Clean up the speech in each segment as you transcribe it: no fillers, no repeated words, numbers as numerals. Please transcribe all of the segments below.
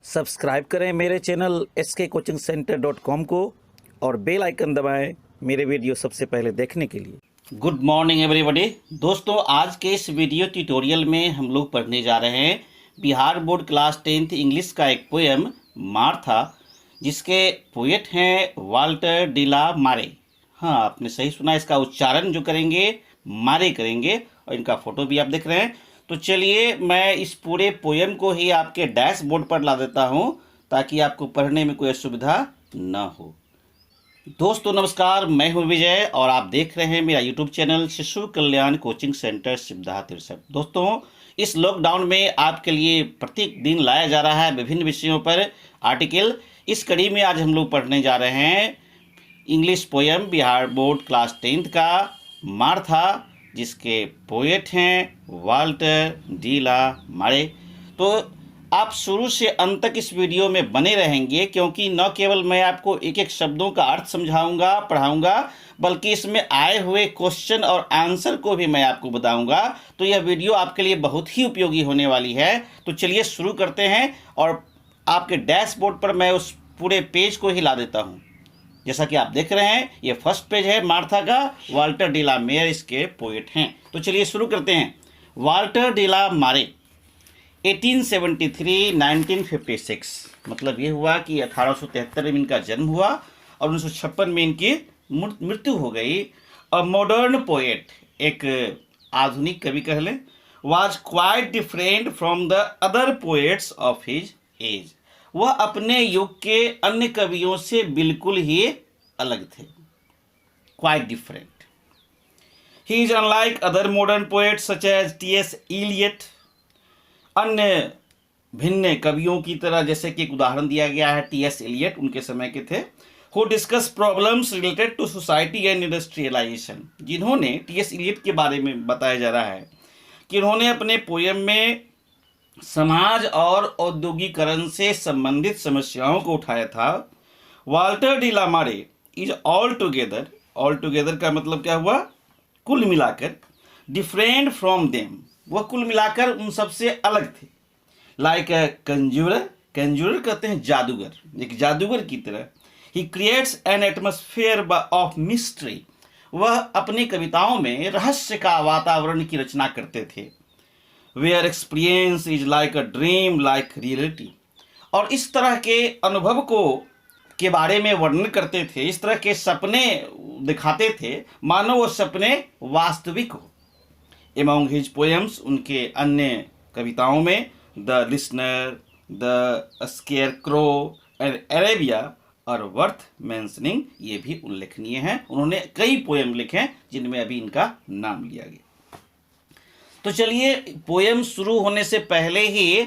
Subscribe करें मेरे channel skcoachingcenter.com को और बेल आइकन दबाएं मेरे वीडियो सबसे पहले देखने के लिए। Good morning everybody. दोस्तों, आज के इस वीडियो ट्यूटोरियल में हम लोग पढ़ने जा रहे हैं Bihar board class 10th English का एक पोएम मार्था, जिसके पोएट हैं वाल्टर डिला मारे। हाँ, आपने सही सुना, इसका उच्चारण जो करेंगे मारे करेंगे और इनका फोटो भी आप देख रहे हैं। तो चलिए मैं इस पूरे पोएम को ही आपके डैशबोर्ड पर ला देता हूँ ताकि आपको पढ़ने में कोई असुविधा न हो। दोस्तों नमस्कार, मैं हूं विजय और आप देख रहे हैं मेरा यूट्यूब चैनल शिशु कल्याण कोचिंग सेंटर सिद्धार्थ ऋषभ। दोस्तों, इस लॉकडाउन में आपके लिए प्रत्येक दिन लाया जा रहा है विभिन्न विषयों पर आर्टिकल। इस कड़ी में आज हम लोग पढ़ने जा रहे हैं English poem Bihar board class 10th का मार्था, जिसके पोएट हैं वाल्टर डिला मारे। तो आप शुरू से अंत तक इस वीडियो में बने रहेंगे, क्योंकि न केवल मैं आपको एक एक शब्दों का अर्थ समझाऊंगा पढ़ाऊंगा, बल्कि इसमें आए हुए क्वेश्चन और आंसर को भी मैं आपको बताऊंगा। तो यह वीडियो आपके लिए बहुत ही उपयोगी होने वाली है। तो चलिए शुरू करते हैं और आपके डैशबोर्ड पर मैं उस पूरे पेज को ही ला देता हूँ। जैसा कि आप देख रहे हैं, ये फर्स्ट पेज है मार्था का। वाल्टर डिला मारे इसके पोएट हैं। तो चलिए शुरू करते हैं। वाल्टर डिला मारे 1873-1956, मतलब ये हुआ कि 1873 में इनका जन्म हुआ और 1956 में इनकी मृत्यु हो गई। अ मॉडर्न पोएट, एक आधुनिक कवि कह लें, was quite different from the other poets of his age. वह अपने युग के अन्य कवियों से बिल्कुल ही अलग थे। Quite different. He is unlike other modern poets such as T.S. Eliot. अन्य भिन्न कवियों की तरह, जैसे कि एक उदाहरण दिया गया है T.S. इलियट, उनके समय के थे, who discuss problems related to society and industrialisation, जिन्होंने T.S. इलियट के बारे में बताया जा रहा है कि उन्होंने अपने पोएम में समाज और औद्योगिकरण से संबंधित समस्याओं को उठाया था। वाल्टर डिला मारे इज ऑल टुगेदर का मतलब क्या हुआ? कुल मिलाकर। डिफरेंट फ्रॉम देम, वह कुल मिलाकर उन सबसे अलग थे। लाइक ए कंजूरर कहते हैं जादूगर, एक जादूगर की तरह। He creates an atmosphere of mystery, वह अपनी कविताओं में रहस्य का वातावरण की रचना करते थे। Where experience is like a dream like reality, और इस तरह के अनुभव को के बारे में वर्णन करते थे, इस तरह के सपने दिखाते थे मानो वो सपने वास्तविक हो। एमॉन्ग हिज पोएम्स, उनके अन्य कविताओं में the listener, the square crow and Arabia और वर्थ मेंशनिंग, ये भी उल्लेखनीय हैं। उन्होंने कई पोएम लिखे हैं जिनमें अभी इनका नाम लिया गया। तो चलिए, पोएम शुरू होने से पहले ही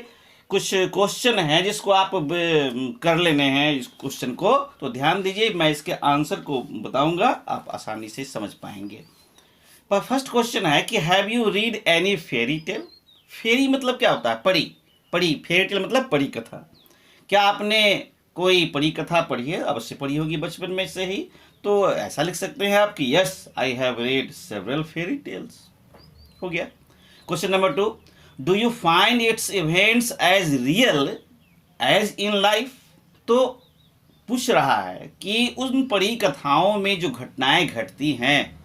कुछ क्वेश्चन हैं जिसको आप कर लेने हैं इस क्वेश्चन को। तो ध्यान दीजिए, मैं इसके आंसर को बताऊंगा, आप आसानी से समझ पाएंगे। पर फर्स्ट क्वेश्चन है कि have you read any fairy tale? Fairy मतलब क्या होता है? पढ़ी। फेरी टेल मतलब पढ़ी कथा। क्या आपने कोई पढ़ी कथा पढ़ी है? अवश्य पढ़ी होगी बचपन में से ही। तो ऐसा लिख सकते हैं आप कि yes I have read several fairy tales. हो गया। Question number 2, do you find its events as real as in life? तो पूछ रहा है कि उन पढ़ी कथाओं में जो घटनाएं घटती हैं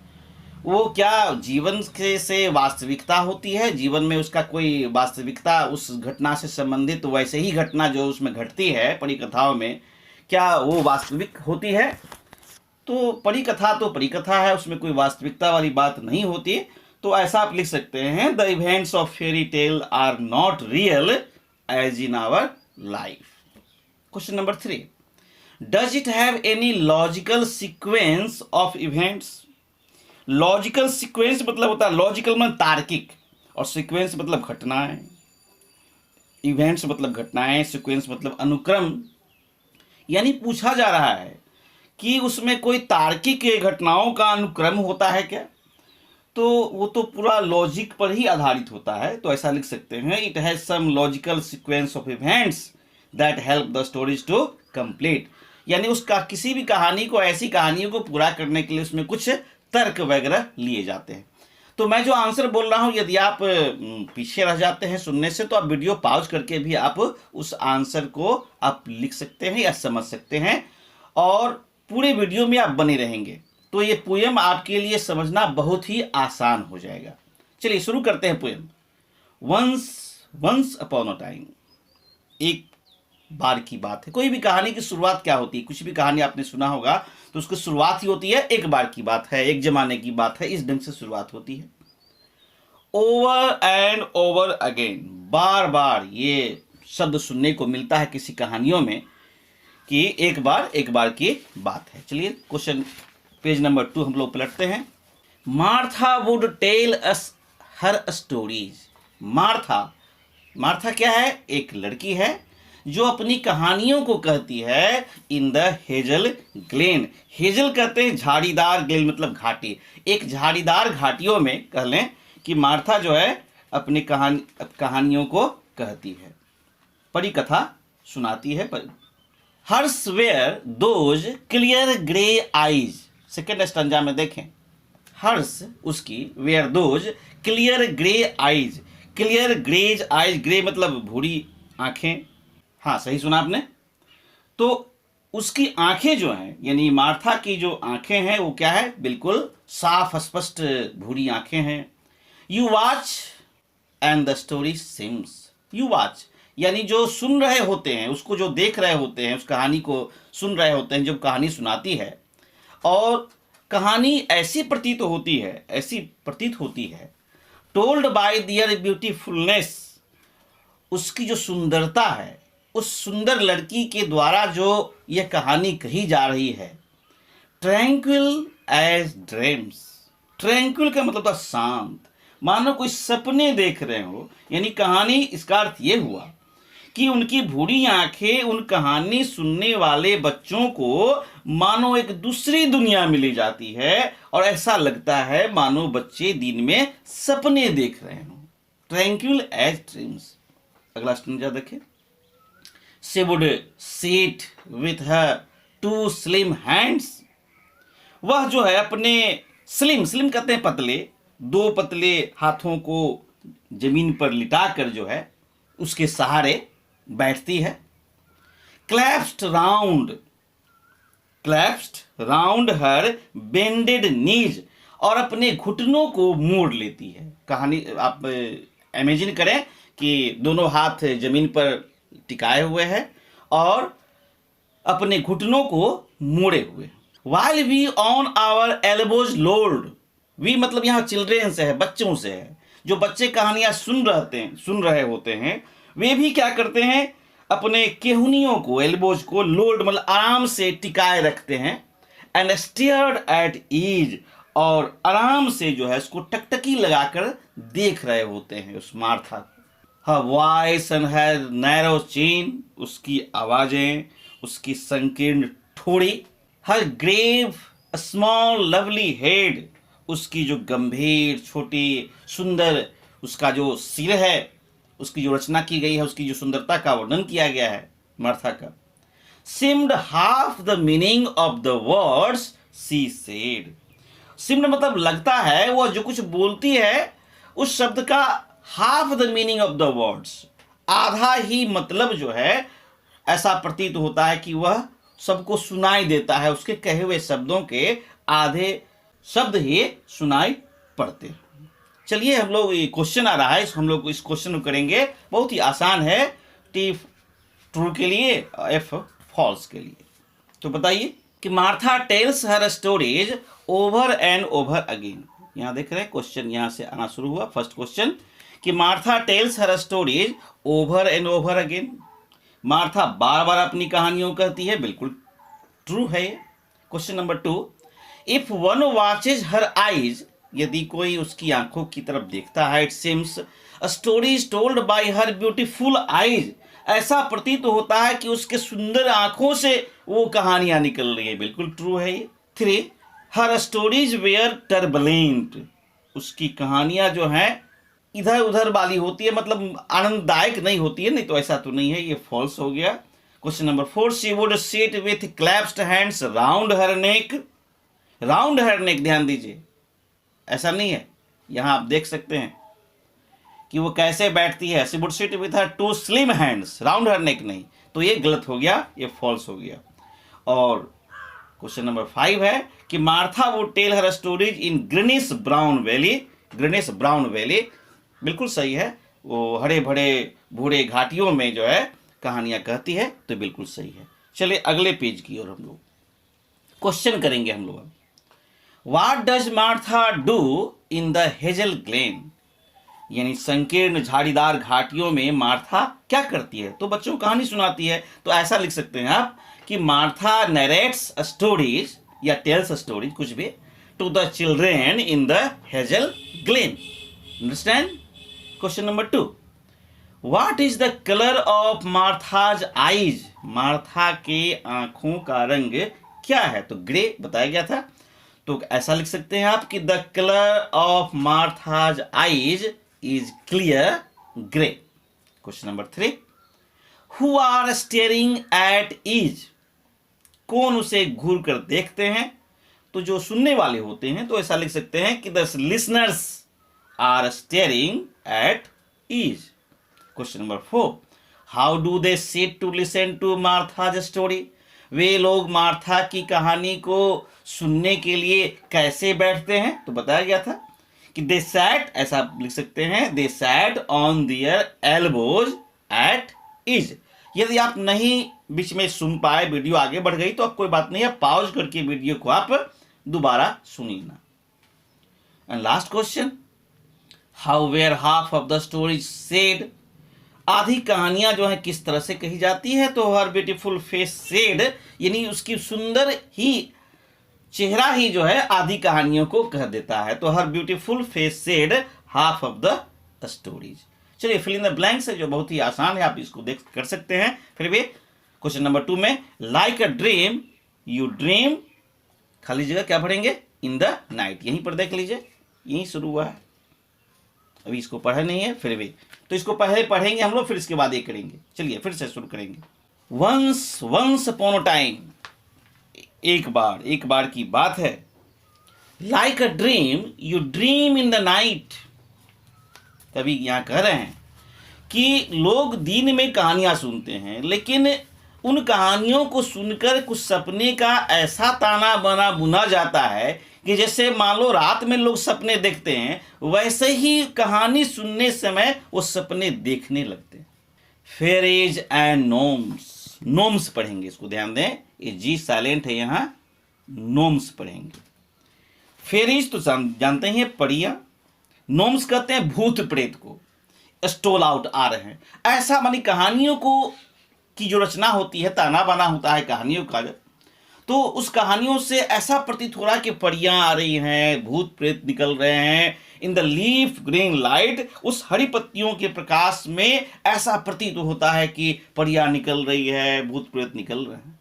वो क्या जीवन से वास्तविकता होती है? जीवन में उसका कोई वास्तविकता, उस घटना से संबंधित वैसे ही घटना जो उसमें घटती है पढ़ी कथाओं में, क्या वो वास्तविक होती है? तो पढ़ी कथा है, उसमें कोई वास्तविकता वाली बात नहीं होती। तो ऐसा आप लिख सकते हैं, the events of fairy tale are not real as in our life. Question number 3, does it have any logical sequence of events? Logical sequence मतलब होता है, लॉजिकल मतलब तार्किक, और सीक्वेंस मतलब घटनाएं। इवेंट्स मतलब घटनाएं, सीक्वेंस मतलब अनुक्रम। यानी पूछा जा रहा है कि उसमें कोई तार्किक घटनाओं का अनुक्रम होता है क्या? तो वो तो पूरा लॉजिक पर ही आधारित होता है। तो ऐसा लिख सकते हैं, it has some logical sequence of events that help the stories to complete. यानी उसका किसी भी कहानी को, ऐसी कहानियों को पूरा करने के लिए उसमें कुछ तर्क वगैरह लिए जाते हैं। तो मैं जो आंसर बोल रहा हूं, यदि आप पीछे रह जाते हैं सुनने से, तो आप वीडियो पॉज करके भी आप उस आंसर को आप लिख सकते हैं या समझ सकते हैं, और पूरे वीडियो में आप बने रहेंगे तो ये पोयम आपके लिए समझना बहुत ही आसान हो जाएगा। चलिए शुरू करते हैं poem. Once upon a time, एक बार की बात है। कोई भी कहानी की शुरुआत क्या होती है? कुछ भी कहानी आपने सुना होगा तो उसकी शुरुआत ही होती है एक बार की बात है, एक जमाने की बात है, इस ढंग से शुरुआत होती है। ओवर एंड ओवर अगेन, बार बार ये शब्द सुनने को मिलता है किसी कहानियों में कि एक बार की बात है। चलिए क्वेश्चन पेज नंबर 2 हम लोग पलटते हैं। Martha would tell us her stories. Martha क्या है? एक लड़की है जो अपनी कहानियों को कहती है in the hazel Glenn. Hazel कहते हैं झाड़ीदार, ग्लेन मतलब घाटी। एक झाड़ीदार घाटियों में कह लें कि मार्था जो है अपनी कहानियों को कहती है, परी कथा सुनाती है। Hers were those clear grey eyes. Second stanza में देखें, हर्स उसकी, were those clear grey eyes. Clear greys eyes, grey मतलब भूरी आंखें। हाँ सही सुना आपने। तो उसकी आंखें जो हैं, यानी मार्था की जो आंखें हैं वो क्या है? बिल्कुल साफ स्पष्ट भूरी आंखें हैं। You watch and the story seems. You watch यानी जो सुन रहे होते हैं, उसको जो देख रहे होते हैं, उस कहानी को सुन रहे होते हैं जब कहानी सुनाती है, और कहानी ऐसी प्रतीत होती है टोल्ड बाय दियर ब्यूटीफुलनेस। उसकी जो सुंदरता है, उस सुंदर लड़की के द्वारा जो यह कहानी कही जा रही है। Tranquil as dreams. ट्रैंक्विल का मतलब था शांत, मानो कोई सपने देख रहे हो। यानी कहानी, इसका अर्थ ये हुआ कि उनकी भूरी आंखें उन कहानी सुनने वाले बच्चों को मानो एक दूसरी दुनिया में ले जाती है, और ऐसा लगता है मानो बच्चे दिन में सपने देख रहे हो। Tranquil as dreams. अगला स्टेंजा देखें। She would sit with her two slim hands। वह जो है अपने स्लिम कहते हैं पतले, दो पतले हाथों को जमीन पर लिटाकर जो है उसके सहारे बैठती है। क्लैप्स्ड राउंड हर बेंडेड नीज, और अपने घुटनों को मोड़ लेती है। कहानी आप इमेजिन करें कि दोनों हाथ जमीन पर टिकाए हुए हैं और अपने घुटनों को मोड़े हुए। While we on our elbows lolled। We मतलब यहाँ चिल्ड्रेन से है, बच्चों से है। जो बच्चे कहानियां सुन रहे होते हैं, वे भी क्या करते हैं? अपने केहुनियों को, एल्बोज को, लोल्ड मतलब आराम से टिकाए रखते हैं। एंड स्टेयर्ड एट ईज, और आराम से जो है उसको टकटकी लगाकर देख रहे होते हैं उस मार्था को। Her voice and her narrow chin, उसकी आवाजें, उसकी संकीर्ण ठोड़ी। Her grave small lovely head, उसकी जो गंभीर छोटी सुंदर उसका जो सिर है, उसकी जो रचना की गई है, उसकी जो सुंदरता का वर्णन किया गया है मार्था का। Seemed half the meaning of the words she said। Seemed मतलब लगता है, वह जो कुछ बोलती है उस शब्द का half the meaning of the words, आधा ही मतलब जो है ऐसा प्रतीत होता है कि वह सबको सुनाई देता है। उसके कहे हुए शब्दों के आधे शब्द ही सुनाई पड़ते हैं। चलिए हम लोग, ये क्वेश्चन आ रहा है, हम लोग इस क्वेश्चन को करेंगे। बहुत ही आसान है, टी ट्रू के लिए, एफ फॉल्स के लिए। तो बताइए कि Martha tells her stories over and over again. यहाँ देख रहे हैं क्वेश्चन यहाँ से आना शुरू हुआ। फर्स्ट क्वेश्चन कि Martha tells her stories over and over again. Martha बार बार अपनी कहानियों कहती है, बिल्कुल ट्रू है। Question number 2, if one watches her eyes, यदि कोई उसकी आंखों की तरफ देखता है, it seems a story is told by her beautiful eyes, ऐसा प्रतीत होता है कि उसके सुंदर आंखों से वो कहानियां निकल रही है, बिल्कुल ट्रू है ये। 3, हर स्टोरीज वेयर टर्बुलेंट, उसकी कहानियां जो हैं इधर उधर वाली होती है, मतलब आनंददायक नहीं होती है। नहीं तो ऐसा तो नहीं है, ये फॉल्स हो गया। Question number 4, she would sit with clasped hands round her neck. Round her neck, ध्यान दीजिए, ऐसा नहीं है, यहाँ आप देख सकते हैं कि वो कैसे बैठती है। She would sit with her 2 slim hands, round her neck नहीं, तो ये गलत हो गया, ये फॉल्स हो गया। और क्वेश्चन नंबर 5 है कि Martha would tell her stories in greenish brown valley. Greenish brown valley बिल्कुल सही है, वो हरे भरे भूरे घाटियों में जो है कहानियां कहती है, तो बिल्कुल सही है। चलिए अगले पेज की ओर हम लोग क्वेश्चन करेंगे हम लोग। What does Martha do in the hazel Glenn, यानी संकीर्ण झाड़ीदार घाटियों में मार्था क्या करती है? तो बच्चों को कहानी सुनाती है। तो ऐसा लिख सकते हैं आप कि मार्था नरेट्स स्टोरीज या टेल्स स्टोरीज, कुछ भी, to the children in the hazel glen. Understand? Question number 2, what is the colour of Martha's eyes, Martha के आंखों का रंग क्या है? तो ग्रे बताया गया था, तो ऐसा लिख सकते हैं आप कि the colour of Martha's eyes is clear grey. Question number 3, who are staring at eyes, कौन उसे घूर कर देखते हैं? तो जो सुनने वाले होते हैं, तो ऐसा लिख सकते हैं कि the listeners are staring at ease. Question number 4, how do they sit to listen to Martha's story, वे लोग मार्था की कहानी को सुनने के लिए कैसे बैठते हैं? तो बताया गया था कि दे सैट, ऐसा लिख सकते हैं, they sat on their elbows at ease. यदि आप नहीं बीच में सुन पाए, वीडियो आगे बढ़ गई, तो अब कोई बात नहीं है, पॉज करके वीडियो को आप दोबारा सुन लेना। And last question, how were half of the story said, आधी कहानियां जो है किस तरह से कही जाती है? तो हर ब्यूटीफुल फेस सेड, यानी उसकी सुंदर ही चेहरा ही जो है आधी कहानियों को कह देता है। तो her beautiful face said half of the stories. चलिए फिल इन द ब्लैंक्स है, जो बहुत ही आसान है, आप इसको देख कर सकते हैं। फिर भी क्वेश्चन नंबर 2 में, like a dream you dream, खाली जगह क्या भरेंगे? In the night. यहीं पर देख लीजिए, यहीं शुरू हुआ है, अभी इसको पढ़ा नहीं है, फिर भी तो इसको पहले पढ़ेंगे हम लोग, फिर इसके बाद ये करेंगे। चलिए फिर से शुरू करेंगे। वंस अपॉन अ टाइम, एक बार की बात है। Like a dream you dream in the night, तभी यहां कह रहे हैं कि लोग दिन में कहानियां सुनते हैं, लेकिन उन कहानियों को सुनकर कुछ सपने का ऐसा ताना बाना बुना जाता है कि जैसे मान लो रात में लोग सपने देखते हैं, वैसे ही कहानी सुनने समय वो सपने देखने लगते हैं। फेरीज एंड नोम्स, नोम्स पढ़ेंगे, इसको ध्यान दें, ये जी साइलेंट है यहाँ, नोम्स पढ़ेंगे। फेरीज तो जानते हैं परियां, नोम्स कहते हैं भूत प्रेत को, स्टोल आउट आ रहे हैं, ऐसा मानी कहानियों को की जो रचना होती है, ताना बाना होता है कहानियों का, तो उस कहानियों से ऐसा प्रतीत हो रहा है कि परियां आ रही हैं, भूत प्रेत निकल रहे हैं। इन द लीफ ग्रीन लाइट, उस हरी पत्तियों के प्रकाश में ऐसा प्रतीत होता है कि परियां निकल रही है, भूत प्रेत निकल रहे हैं।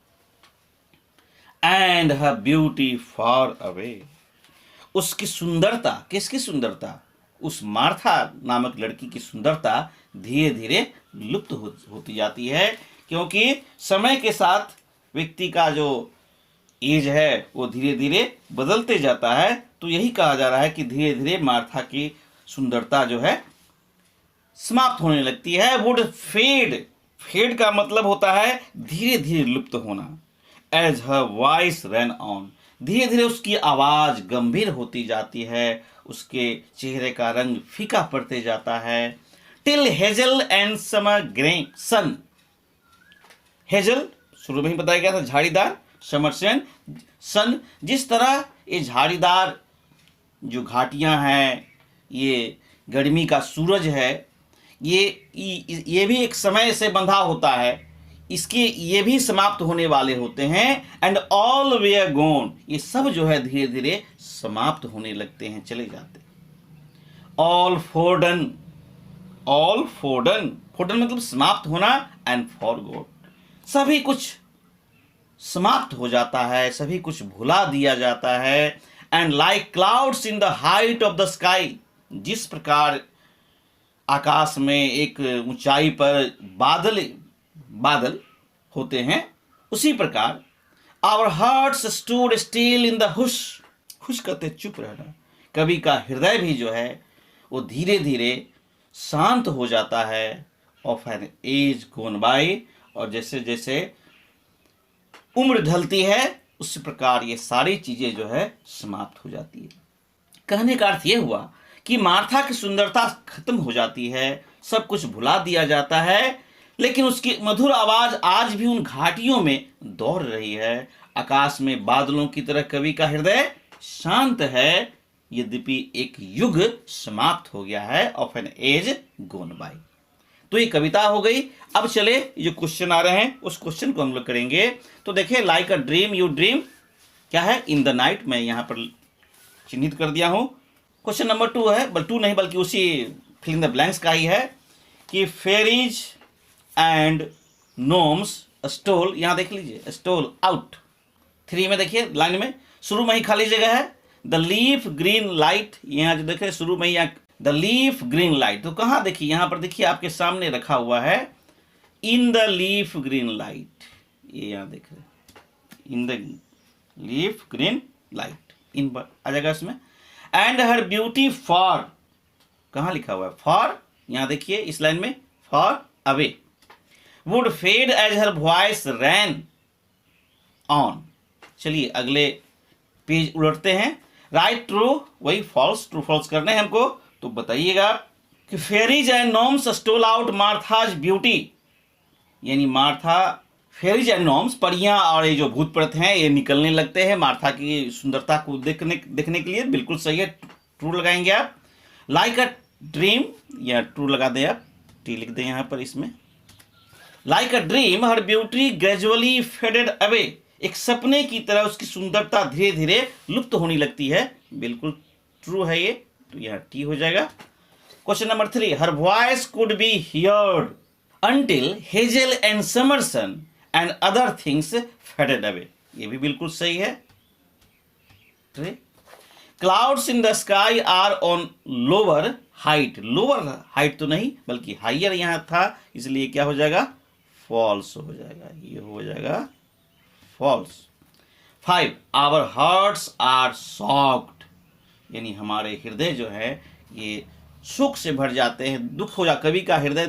And her beauty for away, उसकी सुंदरता, किसकी सुंदरता? उस मार्था नामक लड़की की सुंदरता धीरे धीरे लुप्त होती जाती है, क्योंकि समय के साथ व्यक्ति का जो एज है वो धीरे धीरे बदलते जाता है। तो यही कहा जा रहा है कि धीरे धीरे मार्था की सुंदरता जो है समाप्त होने लगती है। वुड फेड, फेड का मतलब होता है धीरे धीरे लुप्त होना। As her voice run on, धीरे धीरे उसकी आवाज गंभीर होती जाती है, उसके चेहरे का रंग फीका पड़ते जाता है। Till hazel and summer grey sun, hazel शुरू में ही बताया गया था झाड़ीदार, समर सन, जिस तरह ये झाड़ीदार जो घाटियां हैं, ये गर्मी का सूरज है, ये भी एक समय से बंधा होता है, इसके ये भी समाप्त होने वाले होते हैं। एंड ऑल वेयर गोन, ये सब जो है धीरे धीरे समाप्त होने लगते हैं, चले जाते हैं। ऑल फोर्डन, ऑल फोर्डन, फोर्डन मतलब समाप्त होना, एंड फॉर गॉड, सभी कुछ समाप्त हो जाता है, सभी कुछ भुला दिया जाता है। And like clouds in the height of the sky, जिस प्रकार आकाश में एक ऊंचाई पर बादल होते हैं, उसी प्रकार our hearts stood still in the hush, hush कहते चुप रहना, कवि का हृदय भी जो है वो धीरे धीरे शांत हो जाता है of an age gone by, और जैसे जैसे उम्र ढलती है उसी प्रकार ये सारी चीजें जो है समाप्त हो जाती है। कहने का अर्थ ये हुआ कि मार्था की सुंदरता खत्म हो जाती है, सब कुछ भुला दिया जाता है, लेकिन उसकी मधुर आवाज आज भी उन घाटियों में दौड़ रही है। आकाश में बादलों की तरह कवि का हृदय शांत है, यद्यपि एक युग समाप्त हो गया है of an age gone by. तो ये कविता हो गई। अब चले जो क्वेश्चन आ रहे हैं उस क्वेश्चन को हम लोग करेंगे। तो देखिए, like a dream you dream क्या है, इन द नाइट, मैं यहाँ पर चिन्हित कर दिया हूँ। क्वेश्चन नंबर 2 है, बल 2 नहीं बल्कि उसी फिल इन द ब्लैंक्स का ही है कि फेरीज एंड नोम्स स्टोल, यहाँ देख लीजिए स्टोल आउट। 3 में देखिए लाइन में शुरू में ही खाली जगह है, द लीफ ग्रीन लाइट, यहाँ जो देखे शुरू में ही यहाँ द लीफ ग्रीन लाइट, तो कहाँ देखिए, यहाँ पर देखिए आपके सामने रखा हुआ है in the leaf green light, ये यहाँ देख रहे in the leaf green light, in आ जाएगा इसमें। एंड हर ब्यूटी फॉर, कहाँ लिखा हुआ है फॉर, यहाँ देखिए इस लाइन में far away, would fade as her voice ran on. चलिए अगले पेज उलटते हैं। राइट ट्रू, वही फॉल्स, ट्रू फॉल्स करने हैं हमको, तो बताइएगा कि fairies and gnomes stole out Martha's beauty, यानी मार्था, फेरीज एंड नॉम्स परियां और ये जो भूत प्रेत हैं ये निकलने लगते हैं मार्था की सुंदरता को देखने के लिए। बिल्कुल सही है, ट्रू लगाएंगे आप। लाइक अ ड्रीम, या ट्रू लगा दें आप, टी लिख दें यहाँ पर इसमें। Like a dream her beauty gradually faded away, एक सपने की तरह उसकी सुंदरता धीरे धीरे लुप्त होने लगती है। बिल्कुल ट्रू है ये, तो यहाँ टी हो जाएगा। Question number 3, her voice could be heard until hazel and summer sun and other things faded away, ये भी बिल्कुल सही है। Clouds in the sky are on lower height, lower height तो नहीं बल्कि हाइयर यहाँ था, इसलिए क्या हो जाएगा फॉल्स हो जाएगा, ये हो जाएगा false. 5, our hearts are shocked, यानी हमारे हृदय जो है ये सुख से भर जाते हैं, दुख हो जा, कवि का हृदय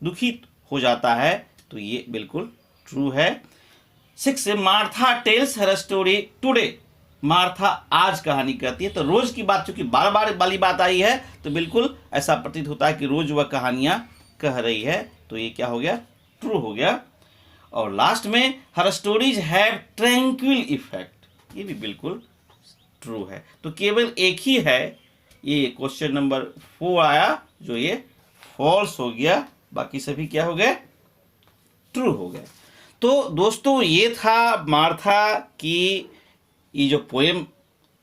दुखित हो जाता है, तो ये बिल्कुल ट्रू है। 6, मार्था टेल्स हर स्टोरी टुडे, मार्था आज कहानी कहती है, तो रोज की बात चूंकि बार बार वाली बात आई है तो बिल्कुल ऐसा प्रतीत होता है कि रोज वह कहानियां कह रही है, तो ये क्या हो गया ट्रू हो गया। और लास्ट में her stories have tranquil effect, ये भी बिल्कुल ट्रू है। तो केवल एक ही है, ये क्वेश्चन नंबर 4 आया जो ये फॉल्स हो गया, बाकी सभी क्या हो गए ट्रू हो गए। तो दोस्तों ये था मार्था की ये जो पोएम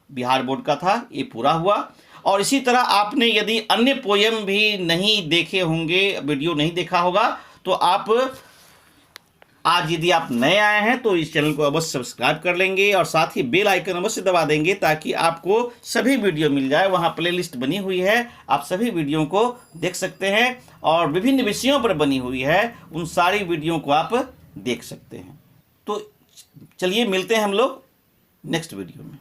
बिहार बोर्ड का था, ये पूरा हुआ। और इसी तरह आपने यदि अन्य पोएम भी नहीं देखे होंगे, वीडियो नहीं देखा होगा, तो आप आज यदि आप नए आए हैं तो इस चैनल को अवश्य सब्सक्राइब कर लेंगे और साथ ही बेल आइकन अवश्य दबा देंगे ताकि आपको सभी वीडियो मिल जाए। वहाँ प्लेलिस्ट बनी हुई है, आप सभी वीडियो को देख सकते हैं और विभिन्न विषयों पर बनी हुई है, उन सारी वीडियो को आप देख सकते हैं। तो चलिए मिलते हैं हम लोग नेक्स्ट वीडियो में।